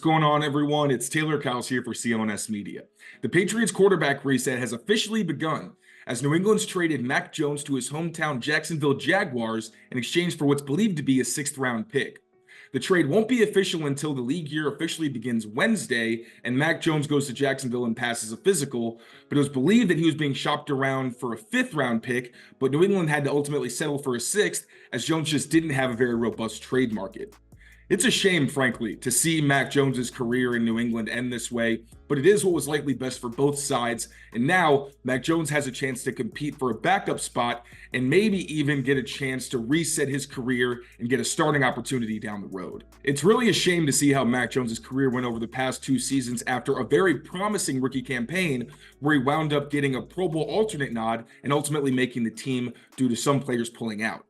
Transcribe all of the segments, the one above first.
going on, everyone? It's Tayler Kyles here for CLNS Media. The Patriots quarterback reset has officially begun as New England's traded Mac Jones to his hometown Jacksonville Jaguars in exchange for what's believed to be a 6th-round pick. The trade won't be official until the league year officially begins Wednesday, and Mac Jones goes to Jacksonville and passes a physical, but it was believed that he was being shopped around for a 5th-round pick, but New England had to ultimately settle for a 6th, as Jones just didn't have a very robust trade market. It's a shame, frankly, to see Mac Jones's career in New England end this way, but it is what was likely best for both sides. And now Mac Jones has a chance to compete for a backup spot and maybe even get a chance to reset his career and get a starting opportunity down the road. It's really a shame to see how Mac Jones's career went over the past 2 seasons after a very promising rookie campaign where he wound up getting a Pro Bowl alternate nod and ultimately making the team due to some players pulling out.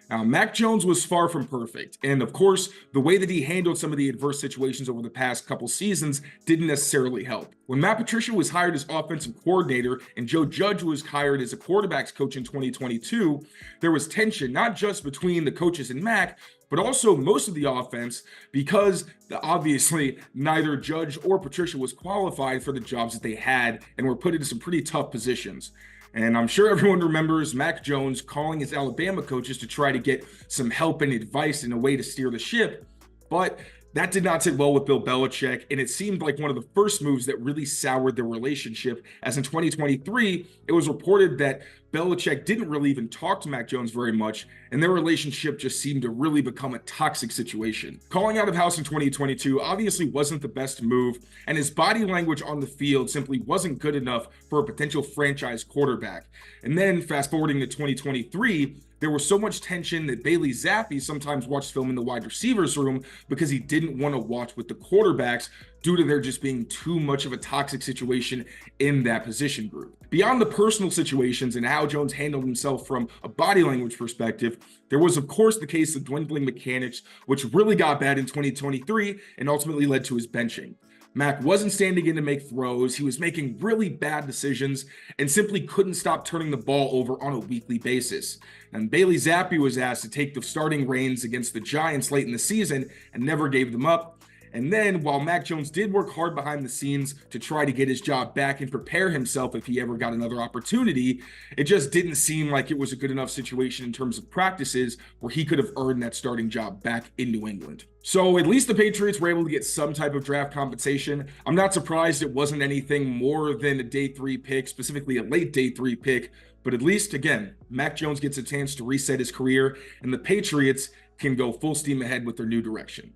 Now, Mac Jones was far from perfect, and of course, the way that he handled some of the adverse situations over the past couple seasons didn't necessarily help. When Matt Patricia was hired as offensive coordinator and Joe Judge was hired as a quarterbacks coach in 2022, there was tension not just between the coaches and Mac, but also most of the offense, because obviously neither Judge or Patricia was qualified for the jobs that they had and were put into some pretty tough positions. And I'm sure everyone remembers Mac Jones calling his Alabama coaches to try to get some help and advice and a way to steer the ship. But that did not sit well with Bill Belichick, and it seemed like one of the first moves that really soured their relationship, as in 2023, it was reported that Belichick didn't really even talk to Mac Jones very much, and their relationship just seemed to really become a toxic situation. Calling out of house in 2022 obviously wasn't the best move, and his body language on the field simply wasn't good enough for a potential franchise quarterback. And then fast forwarding to 2023, there was so much tension that Bailey Zappi sometimes watched film in the wide receivers room because he didn't want to watch with the quarterbacks due to there just being too much of a toxic situation in that position group. Beyond the personal situations and how Jones handled himself from a body language perspective, there was of course the case of dwindling mechanics, which really got bad in 2023 and ultimately led to his benching. Mac wasn't standing in to make throws, he was making really bad decisions and simply couldn't stop turning the ball over on a weekly basis. And Bailey Zappi was asked to take the starting reins against the Giants late in the season and never gave them up. And then while Mac Jones did work hard behind the scenes to try to get his job back and prepare himself if he ever got another opportunity, it just didn't seem like it was a good enough situation in terms of practices where he could have earned that starting job back in New England. So at least the Patriots were able to get some type of draft compensation. I'm not surprised it wasn't anything more than a day 3 pick, specifically a late day 3 pick, but at least, again, Mac Jones gets a chance to reset his career and the Patriots can go full steam ahead with their new direction.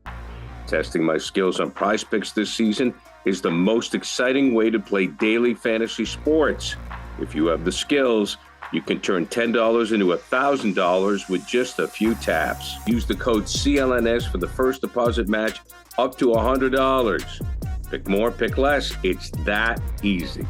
Testing my skills on Prize Picks this season is the most exciting way to play daily fantasy sports. If you have the skills, you can turn $10 into $1,000 with just a few taps. Use the code CLNS for the first deposit match up to $100. Pick more, pick less. It's that easy.